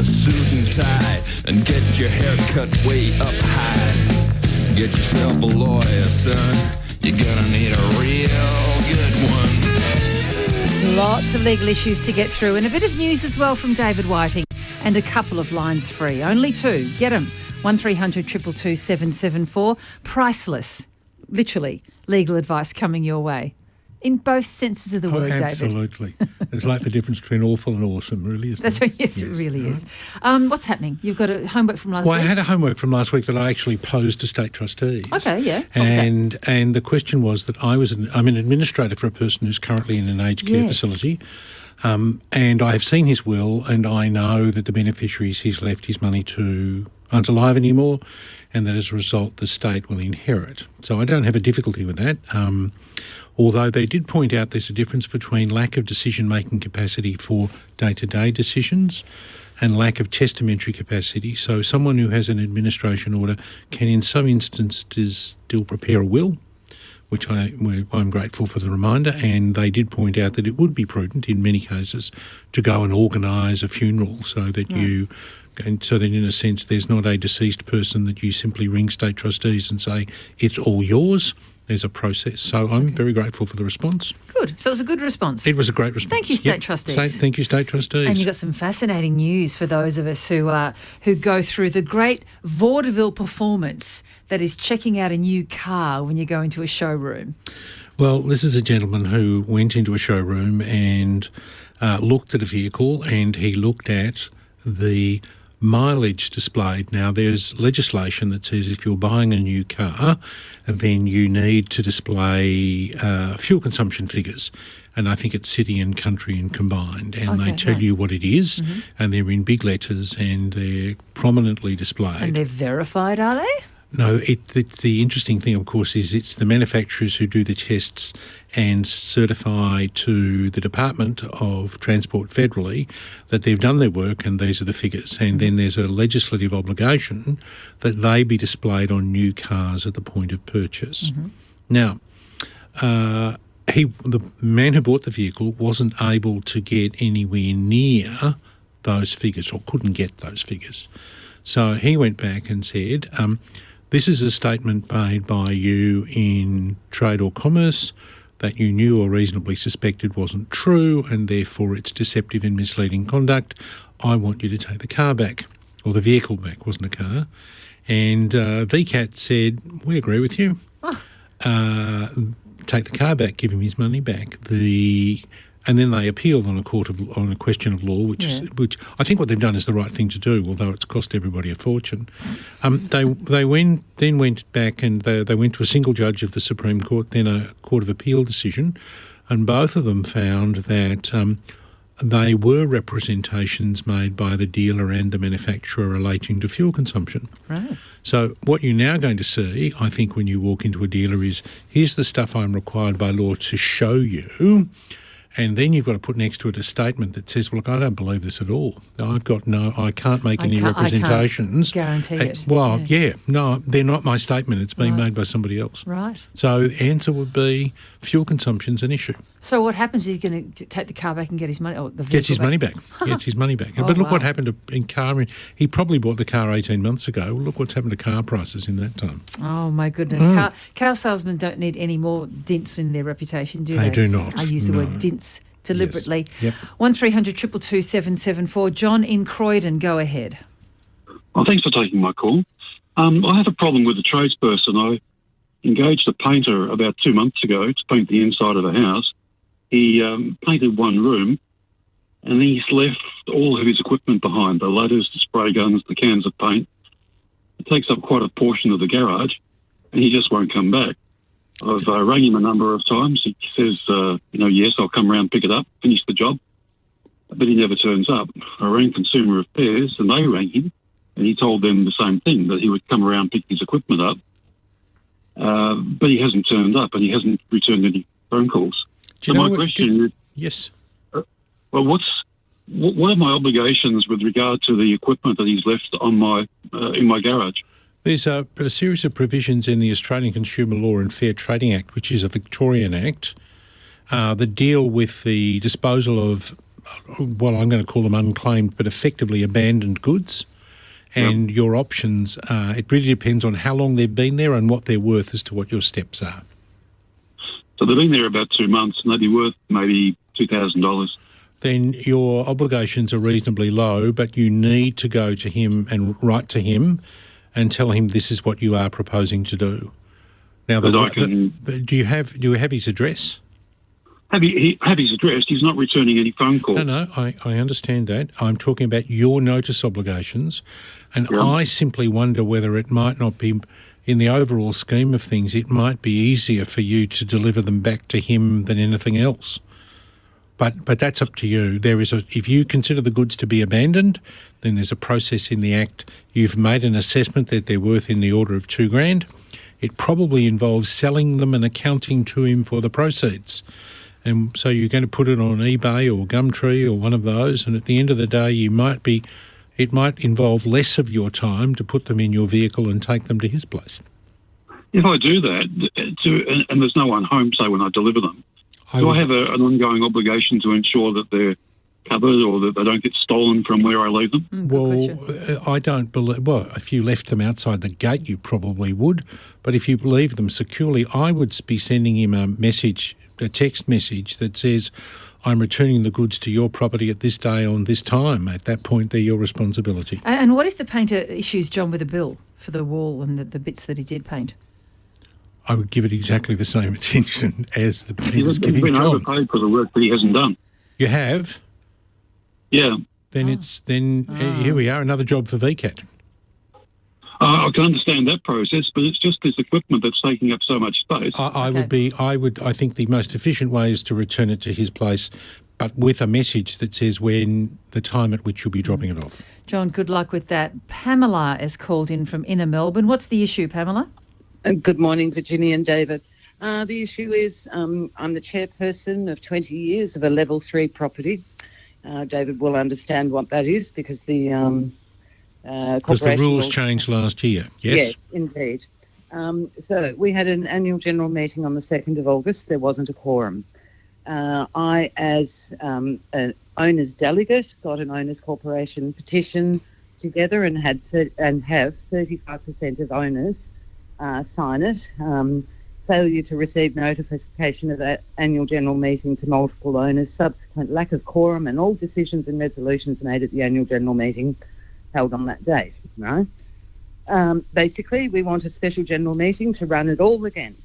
a suit and tie and get your hair cut way up high. Get yourself a lawyer, son. You're gonna need a real good one. Lots of legal issues to get through and a bit of news as well from David Whiting and a couple of lines free. Only two. Get them. 1300 222 774. Priceless. Literally. Legal advice coming your way. In both senses of the word, absolutely. David. It's like the difference between awful and awesome, really, isn't That's it? right, yes, it really is. What's happening? You've got a homework from last week? Well, I had a homework from last week that I actually posed to state trustees. Okay, yeah. And the question was that I'm an administrator for a person who's currently in an aged care facility, and I have seen his will, and I know that the beneficiaries he's left his money to aren't alive anymore, and that as a result the state will inherit. So I don't have a difficulty with that. Although they did point out there's a difference between lack of decision-making capacity for day-to-day decisions and lack of testamentary capacity. So someone who has an administration order can in some instances still prepare a will, which I'm grateful for the reminder, and they did point out that it would be prudent in many cases to go and organise a funeral so that in a sense there's not a deceased person that you simply ring state trustees and say it's all yours. There's a process. So I'm very grateful for the response. Good. So it was a good response. It was a great response. Thank you, State Trustees. Thank you, State Trustees. And you've got some fascinating news for those of us who go through the great vaudeville performance that is checking out a new car when you go into a showroom. Well, this is a gentleman who went into a showroom and looked at a vehicle, and he looked at the mileage displayed. Now, there's legislation that says if you're buying a new car, then you need to display fuel consumption figures. And I think it's city and country and combined. And they tell you what it is, and they're in big letters and they're prominently displayed. And they're verified, are they? No, the interesting thing, of course, is it's the manufacturers who do the tests and certify to the Department of Transport federally that they've done their work and these are the figures. And then there's a legislative obligation that they be displayed on new cars at the point of purchase. Now, the man who bought the vehicle wasn't able to get anywhere near those figures or couldn't get those figures. So he went back and said, this is a statement made by you in trade or commerce that you knew or reasonably suspected wasn't true, and therefore it's deceptive and misleading conduct. I want you to take the car back, or the vehicle back, wasn't a car. And VCAT said, we agree with you. Take the car back, give him his money back. And then they appealed on a question of law, which I think what they've done is the right thing to do, although it's cost everybody a fortune. They went back and they went to a single judge of the Supreme Court, then a Court of Appeal decision, and both of them found that they were representations made by the dealer and the manufacturer relating to fuel consumption. Right. So what you're now going to see, I think, when you walk into a dealer is, here's the stuff I'm required by law to show you. And then you've got to put next to it a statement that says, well, look, I don't believe this at all. I can't make any representations. I can't guarantee it. Well, no, they're not my statement. It's being made by somebody else. Right. So the answer would be fuel consumption's an issue. So what happens is he's going to take the car back and get his money, or the vehicle Gets his money back. Gets his money back. But look what happened in car. He probably bought the car 18 months ago. Look what's happened to car prices in that time. Oh, my goodness. Car salesmen don't need any more dints in their reputation, do they? They do not. I use the word dints deliberately. Yes. Yep. 1300 222 774. John in Croydon, go ahead. Well, thanks for taking my call. I have a problem with the tradesperson. I engaged a painter about 2 months ago to paint the inside of the house. He painted one room, and he's left all of his equipment behind, the ladders, the spray guns, the cans of paint. It takes up quite a portion of the garage, and he just won't come back. I've rang him a number of times. He says, yes, I'll come around, pick it up, finish the job. But he never turns up. I rang Consumer Affairs, and they rang him, and he told them the same thing, that he would come around, pick his equipment up. But he hasn't turned up, and he hasn't returned any phone calls. So my question is... Yes. Well, what are my obligations with regard to the equipment that he's left on in my garage? There's a series of provisions in the Australian Consumer Law and Fair Trading Act, which is a Victorian act, that deal with the disposal of well, I'm going to call them unclaimed, but effectively abandoned goods. And your options, it really depends on how long they've been there and what they're worth as to what your steps are. So they've been there about 2 months and they'd be worth maybe $2,000. Then your obligations are reasonably low, but you need to go to him and write to him and tell him this is what you are proposing to do. Now, do you have his address? Have his address. He's not returning any phone calls. No, I understand that. I'm talking about your notice obligations, and I simply wonder whether it might not be, in the overall scheme of things, it might be easier for you to deliver them back to him than anything else. But that's up to you. If you consider the goods to be abandoned, then there's a process in the Act. You've made an assessment that they're worth in the order of $2,000. It probably involves selling them and accounting to him for the proceeds. And so you're going to put it on eBay or Gumtree or one of those, and at the end of the day, it might involve less of your time to put them in your vehicle and take them to his place. If I do that, and there's no one home, say, when I deliver them, do I have an ongoing obligation to ensure that they're covered or that they don't get stolen from where I leave them? I don't believe... Well, if you left them outside the gate, you probably would. But if you leave them securely, I would be sending him a text message that says, I'm returning the goods to your property at this day on this time. At that point, they're your responsibility. And what if the painter issues John with a bill for the wall and the bits that he did paint? I would give it exactly the same attention as the painter's giving John. He's been overpaid for the work that he hasn't done. You have? Yeah. Then here we are, another job for VCAT. I can understand that process, but it's just this equipment that's taking up so much space. I think the most efficient way is to return it to his place, but with a message that says when the time at which you'll be dropping it off. John, good luck with that. Pamela is called in from inner Melbourne. What's the issue, Pamela? Good morning, Virginia and David. The issue is I'm the chairperson of 20 years of a level 3 property. David will understand what that is because the because the rules changed last year, yes? Yes, indeed. So we had an annual general meeting on the 2nd of August. There wasn't a quorum. I, as an owner's delegate, got an owners corporation petition together and have 35% of owners sign it. Failure to receive notification of that annual general meeting to multiple owners, subsequent lack of quorum, and all decisions and resolutions made at the annual general meeting held on that date, right? Basically, we want a special general meeting to run it all again.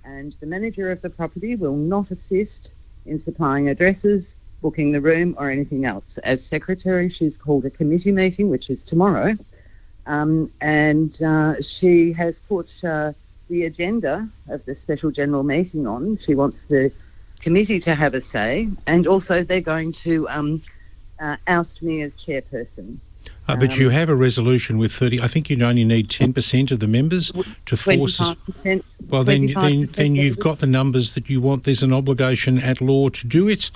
And the manager of the property will not assist in supplying addresses, booking the room, or anything else. As secretary, she's called a committee meeting, which is tomorrow, and she has put the agenda of the special general meeting on. She wants the committee to have a say, and also they're going to oust me as chairperson. But you have a resolution with 30. I think you only need 10% of the members to force. 25%. Well, then you've got the numbers that you want. There's an obligation at law to do it.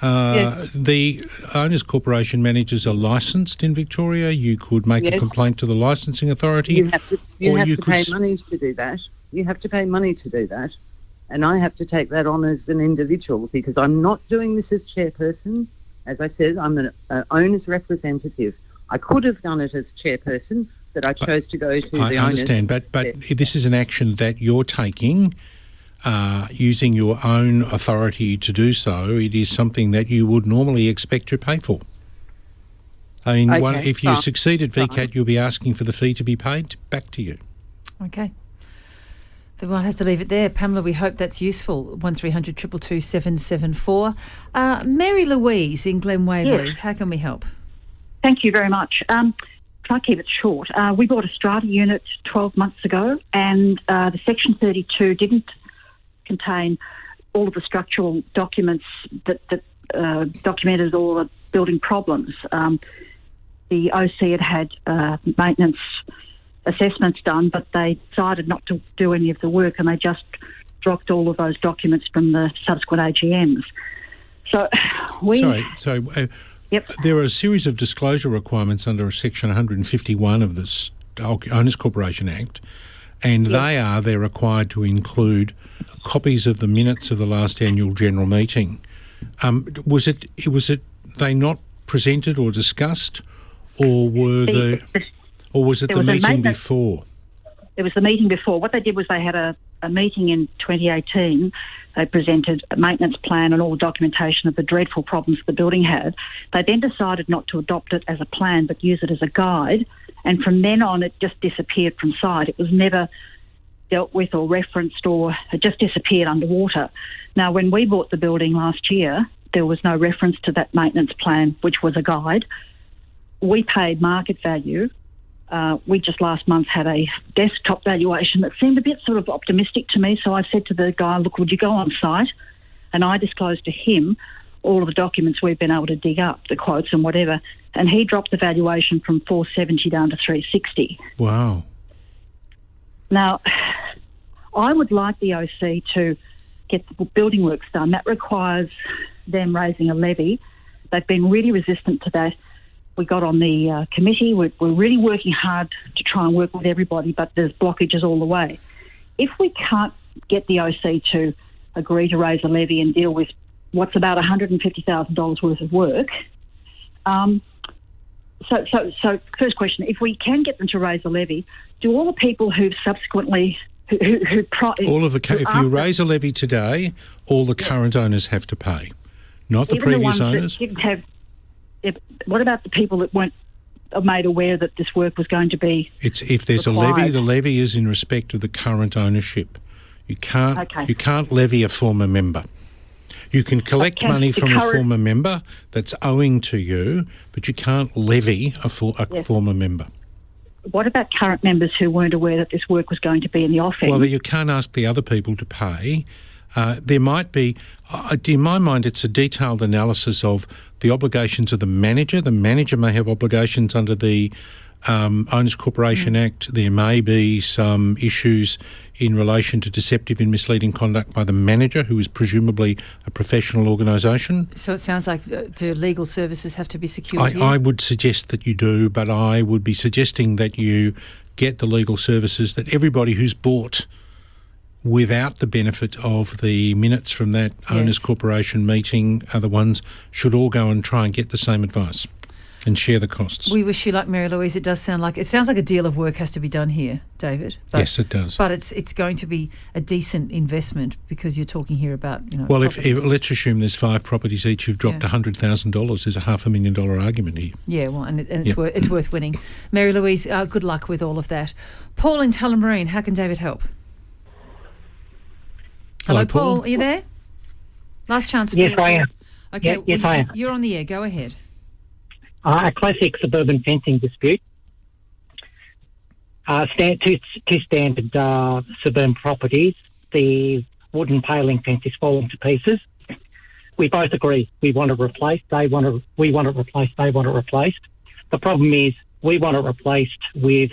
Yes. The Owners Corporation managers are licensed in Victoria. You could make a complaint to the licensing authority. You have to pay money to do that. You have to pay money to do that. And I have to take that on as an individual because I'm not doing this as chairperson. As I said, I'm an owner's representative. I could have done it as chairperson, but I chose to go to the owners. I understand, but this is an action that you're taking using your own authority to do so. It is something that you would normally expect to pay for. I mean, if you succeed at VCAT, you'll be asking for the fee to be paid back to you. Okay. Then we'll have to leave it there. Pamela, we hope that's useful. 1300 222 774. Mary Louise in Glen Waverley, yes. How can we help? Thank you very much. Try to keep it short. We bought a Strata unit 12 months ago, and the Section 32 didn't contain all of the structural documents that documented all the building problems. The OC had maintenance assessments done, but they decided not to do any of the work, and they just dropped all of those documents from the subsequent AGMs. So Yep. There are a series of disclosure requirements under Section 151 of the Owners Corporation Act, and they're required to include copies of the minutes of the last annual general meeting. Was it they not presented or discussed, or was it the meeting before? It was the meeting before. What they did was they had a meeting in 2018. They presented a maintenance plan and all the documentation of the dreadful problems the building had. They then decided not to adopt it as a plan but use it as a guide, and from then on it just disappeared from sight. It was never dealt with or referenced, or it just disappeared underwater. Now, when we bought the building last year, there was no reference to that maintenance plan, which was a guide. We paid market value. We just last month had a desktop valuation that seemed a bit sort of optimistic to me. So I said to the guy, look, would you go on site? And I disclosed to him all of the documents we've been able to dig up, the quotes and whatever. And he dropped the valuation from 470 down to 360. Wow. Now, I would like the OC to get the building works done. That requires them raising a levy. They've been really resistant to that. We got on the committee. We're really working hard to try and work with everybody, but there's blockages all the way. If we can't get the OC to agree to raise a levy and deal with what's about $150,000 worth of work, so first question, if we can get them to raise a levy, do all the people who've subsequently... If you raise a levy today, all the current owners have to pay, not the previous owners. What about the people that weren't made aware that this work was going to be if there's required? A levy, the levy is in respect of the current ownership. You can't levy a former member. You can collect money from a former member that's owing to you, but you can't levy a former member. What about current members who weren't aware that this work was going to be in the offing? Well, you can't ask the other people to pay. There might be, in my mind, it's a detailed analysis of the obligations of the manager. The manager may have obligations under the Owners Corporation Act. There may be some issues in relation to deceptive and misleading conduct by the manager, who is presumably a professional organisation. So it sounds like do legal services have to be secured I would suggest that you do, but I would be suggesting that you get the legal services, that everybody who's bought without the benefit of the minutes from that Owners Corporation meeting, other ones, should all go and try and get the same advice and share the costs. We wish you luck, Mary Louise. It sounds like a deal of work has to be done here, David. Yes, it does. But it's going to be a decent investment, because you're talking here about, Well, if let's assume there's 5 properties each who've dropped $100,000. There's a $500,000 argument here. Yeah, well, and it's worth winning. Mary Louise, good luck with all of that. Paul in Tullamarine, how can David help? Hello, Paul. Are you there? Last chance. Yes, I am. Okay, yes, I am. You're on the air. Go ahead. A classic suburban fencing dispute. Two standard suburban properties. The wooden paling fence is falling to pieces. We both agree we want it replaced. We want it replaced. They want it replaced. The problem is we want it replaced with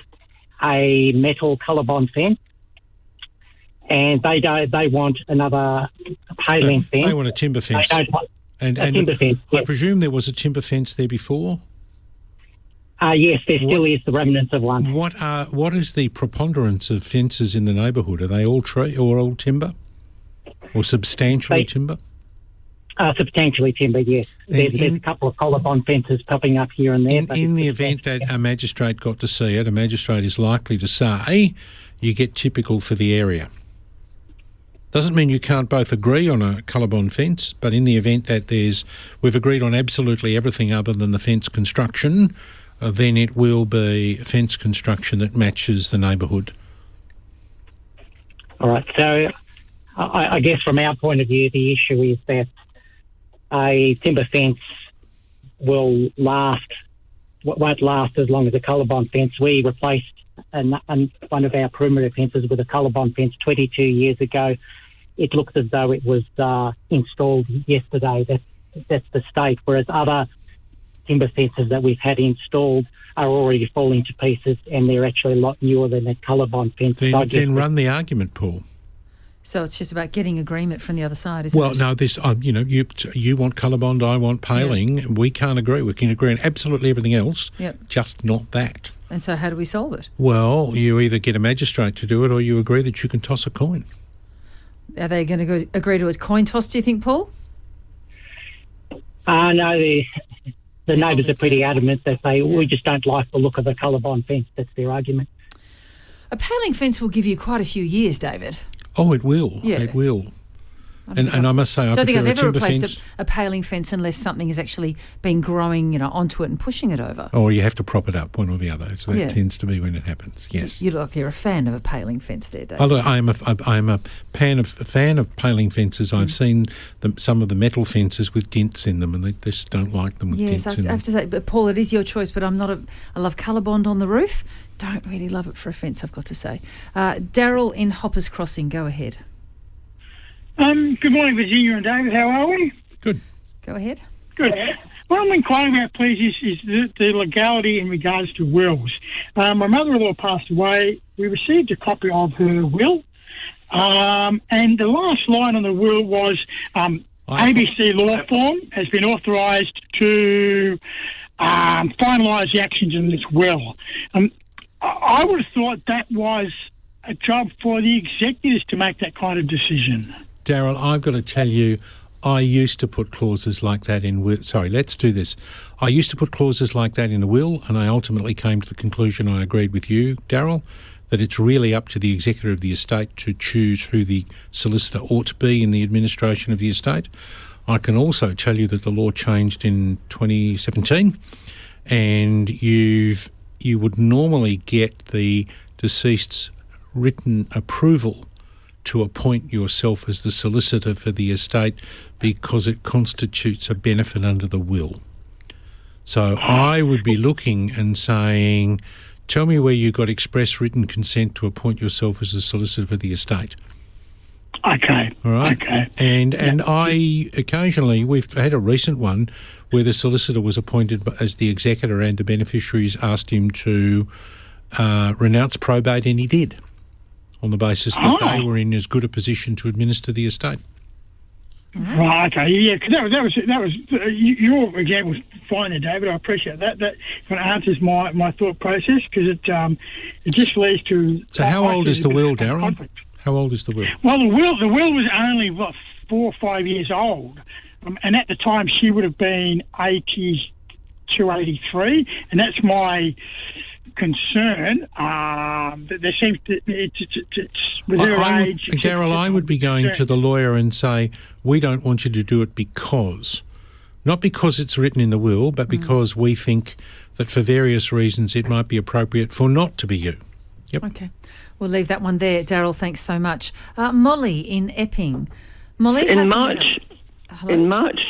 a metal colour-bond fence, and they want another paling fence. They want a timber fence. They don't want timber fence. I presume there was a timber fence there before? Yes, there still is the remnants of one. What is the preponderance of fences in the neighbourhood? Are they all tree or all timber? Or substantially timber? Substantially timber, yes. There's a couple of collar-bond fences popping up here and there. In the event that a magistrate got to see it, a magistrate is likely to say you get typical for the area. Doesn't mean you can't both agree on a colour-bond fence, but in the event that we've agreed on absolutely everything other than the fence construction, then it will be fence construction that matches the neighbourhood. All right. So I guess from our point of view, the issue is that a timber fence won't last as long as a colour-bond fence. We replaced one of our perimeter fences with a colour-bond fence 22 years ago. It looks as though it was installed yesterday. That's the state, whereas other timber fences that we've had installed are already falling to pieces, and they're actually a lot newer than that colour-bond fence. Then run the argument, Paul. So it's just about getting agreement from the other side, isn't it? Well, no, you want colour-bond, I want paling. Yeah. We can't agree. We can agree on absolutely everything else, just not that. And so how do we solve it? Well, you either get a magistrate to do it, or you agree that you can toss a coin. Are they going to agree to a coin toss, do you think, Paul? No, the neighbours are pretty adamant that we just don't like the look of the colour-bond fence. That's their argument. A paling fence will give you quite a few years, David. Oh, it will. Yeah. It will. And I must say, I don't think I've prefer ever a timber replaced fence. a paling fence unless something has actually been growing, onto it and pushing it over. Or you have to prop it up, one or the other. So that Yeah. tends to be when it happens. Yes. You look like you're a fan of a paling fence there, David. Oh, look, I'm a fan of paling fences. I've seen some of the metal fences with dints in them, and they just don't like them with Yes, dints I in them. have to say, but Paul, it is your choice, but I'm not I love colour bond on the roof. Don't really love it for a fence, I've got to say. Daryl in Hoppers Crossing, go ahead. Good morning, Virginia and David. How are we? Good. Go ahead. Good. What I'm inquiring about, please, is the legality in regards to wills. My mother-in-law passed away. We received a copy of her will, and the last line on the will was ABC Law Firm has been authorised to finalise the actions in this will. I would have thought that was a job for the executors to make that kind of decision. Daryl, I've got to tell you, I used to put clauses like that in will. Sorry, let's do this. I used to put clauses like that in a will, and I ultimately came to the conclusion, I agreed with you, Daryl, that it's really up to the executor of the estate to choose who the solicitor ought to be in the administration of the estate. I can also tell you that the law changed in 2017, and you would normally get the deceased's written approval to appoint yourself as the solicitor for the estate because it constitutes a benefit under the will. So I would be looking and saying, tell me where you got express written consent to appoint yourself as the solicitor for the estate. Okay. All right. Okay. And I occasionally, we've had a recent one where the solicitor was appointed as the executor and the beneficiaries asked him to renounce probate, and he did, on the basis that they were in as good a position to administer the estate. Right, okay, yeah, because that was your example was fine there, David. I appreciate that. That kind of answers my thought process, because it just leads to. So how old is the will, Darren? How old is the will? Well, the will was only 4 or 5 years old, and at the time she would have been 82, 83, and that's my concern. That there seems to it's with her age. Daryl, I would be going to the lawyer and say, we don't want you to do it because, not because it's written in the will, but because we think that for various reasons it might be appropriate for not to be you. Yep. Okay. We'll leave that one there. Daryl, thanks so much. Molly in Epping. Molly, In March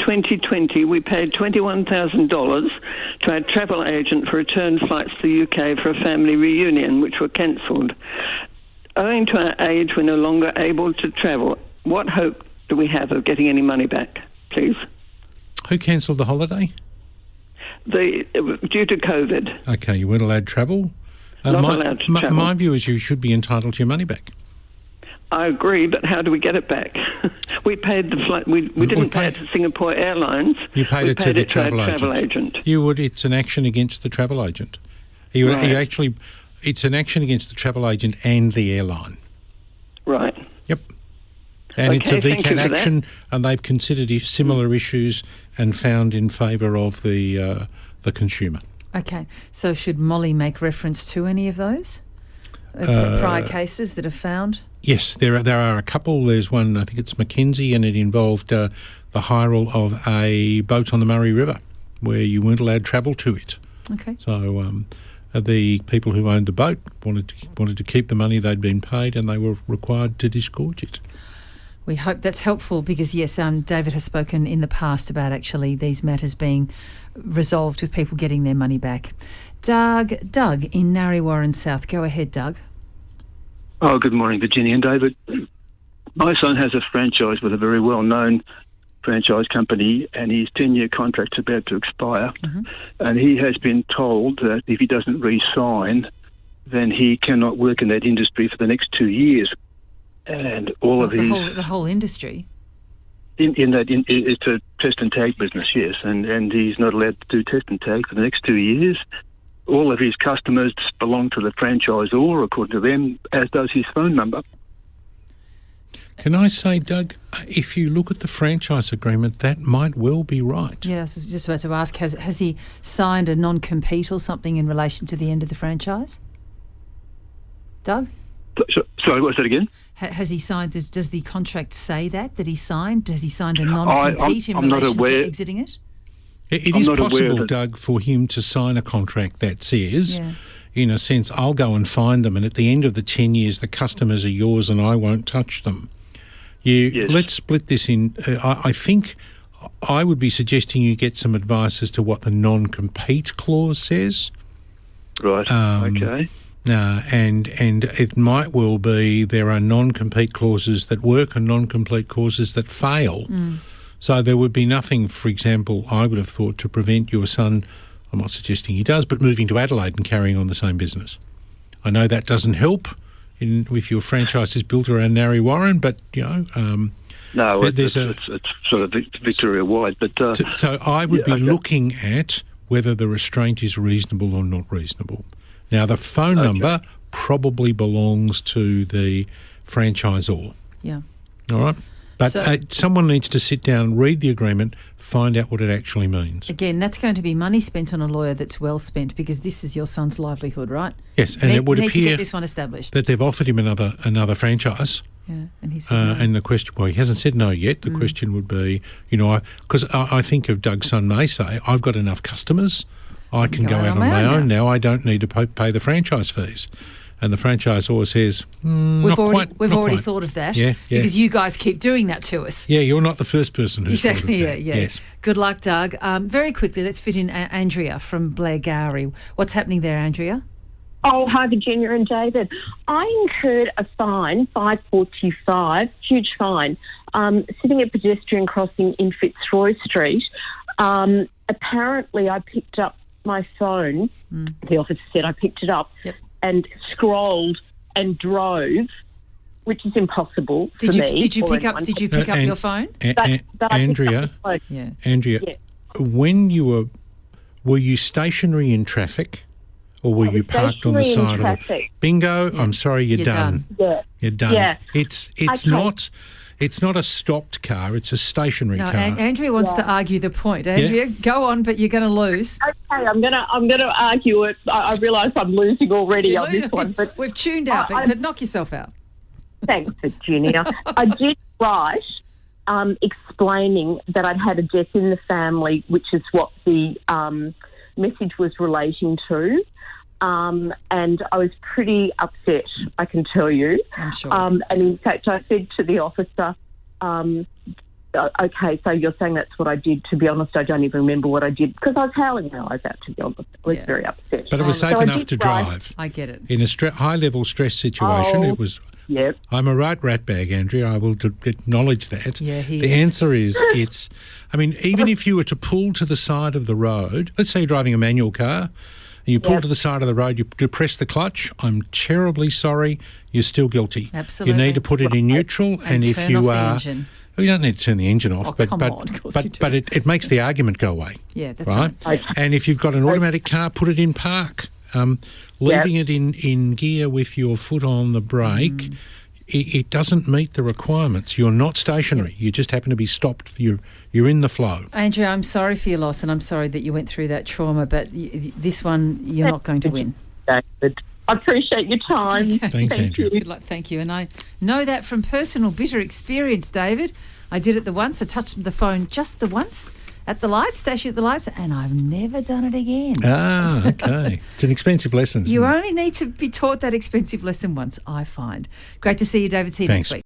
2020, we paid $21,000 to our travel agent for return flights to the UK for a family reunion, which were cancelled. Owing to our age, we're no longer able to travel. What hope do we have of getting any money back, please? Who cancelled the holiday? Due to COVID. Okay, you weren't allowed to travel? Not allowed to travel. My view is you should be entitled to your money back. I agree, but how do we get it back? We paid the flight. We didn't pay it to Singapore Airlines. You paid it to the travel agent. You would. It's an action against the travel agent. It's an action against the travel agent and the airline. Right. Yep. And it's a thank you VCAT for action, and they've considered similar issues and found in favour of the consumer. Okay. So should Molly make reference to any of those prior cases that have found? Yes, there are a couple. There's one, I think it's Mackenzie, and it involved the hiral of a boat on the Murray River where you weren't allowed travel to it. Okay. So the people who owned the boat wanted to keep the money they'd been paid, and they were required to disgorge it. We hope that's helpful because, yes, David has spoken in the past about actually these matters being resolved with people getting their money back. Doug in Narre Warren South. Go ahead, Doug. Oh, good morning, Virginia and David. My son has a franchise with a very well-known franchise company, and his 10-year contract's about to expire. Mm-hmm. And he has been told that if he doesn't re-sign, then he cannot work in that industry for the next 2 years. And all of the whole industry? It's a test and tag business, yes, and he's not allowed to do test and tag for the next 2 years. All of his customers belong to the franchisor, according to them, as does his phone number. Can I say, Doug, if you look at the franchise agreement, that might well be right. Yeah, I was just about to ask, has he signed a non-compete or something in relation to the end of the franchise? Doug? Sorry, what's that again? Has he signed this? Does the contract say that he signed? Has he signed a non-compete in I'm not relation aware. to exiting it? It is possible, Doug, for him to sign a contract that says, in a sense, I'll go and find them, and at the end of the 10 years, the customers are yours and I won't touch them. Let's split this in. I think I would be suggesting you get some advice as to what the non-compete clause says. Right, okay. And it might well be there are non-compete clauses that work and non-compete clauses that fail. So there would be nothing, for example, I would have thought, to prevent your son, I'm not suggesting he does, but moving to Adelaide and carrying on the same business. I know that doesn't help if your franchise is built around Narre Warren, but, no, it's sort of Victoria-wide. But so I would be looking at whether the restraint is reasonable or not reasonable. Now, the phone number probably belongs to the franchisor. Yeah. All right? But someone needs to sit down, read the agreement, find out what it actually means. Again, that's going to be money spent on a lawyer that's well spent, because this is your son's livelihood, right? Yes, and it would appear to get appear this one established. That they've offered him another franchise. Yeah, and he said no. And the question, well, he hasn't said no yet. The question would be, because I think of Doug's son may say, I've got enough customers, I can go out on my own now. I don't need to pay the franchise fees. And the franchisor says, we've already thought of that, because you guys keep doing that to us. Yeah, you're not the first person who's thought of that. Yes. Good luck, Doug. Very quickly, let's fit in Andrea from Blairgowrie. What's happening there, Andrea? Oh, hi, Virginia and David. I incurred a fine, $5.45, huge fine, sitting at pedestrian crossing in Fitzroy Street. Apparently, I picked up my phone. The officer said I picked it up. Yep. And scrolled and drove, which is impossible for me. Did you pick up your phone? Andrea, when you were you stationary in traffic, or were you parked on the side of it? Bingo! Yeah. I'm sorry, you're done. Yeah. You're done. Yeah. It's not a stopped car. It's a stationary car. Andrea wants to argue the point. Andrea, go on, but you're going to lose. Okay, I'm going to argue it. I realise I'm losing already on this one. But we've tuned out, but knock yourself out. Thanks, Virginia. I did write explaining that I'd had a death in the family, which is what the message was relating to. And I was pretty upset, I can tell you. I'm sure. And in fact, I said to the officer, okay, so you're saying that's what I did. To be honest, I don't even remember what I did, because I was howling my eyes out, to be honest. I was very upset. But it was safe enough to drive. I get it. In a high-level stress situation, it was... Yep. I'm a right ratbag, Andrea. I will acknowledge that. Yeah, the answer is even if you were to pull to the side of the road, let's say you're driving a manual car, and you pull to the side of the road, you depress the clutch, I'm terribly sorry, you're still guilty. Absolutely. You need to put it in neutral, and if turn you off the are... engine. Well, you don't need to turn the engine off, but it makes the argument go away. Yeah, that's right. Okay. And if you've got an automatic car, put it in park. Leaving it in gear with your foot on the brake, it doesn't meet the requirements. You're not stationary. You just happen to be stopped. You're in the flow. Andrea, I'm sorry for your loss, and I'm sorry that you went through that trauma, but this one you're not going to win. David, I appreciate your time. Thanks, Andrea. Good luck. Thank you. And I know that from personal bitter experience, David. I did it the once. I touched the phone just the once at the lights, station at the lights, and I've never done it again. Ah, okay. It's an expensive lesson. You only need to be taught that expensive lesson once, I find. Great to see you, David. See you next week.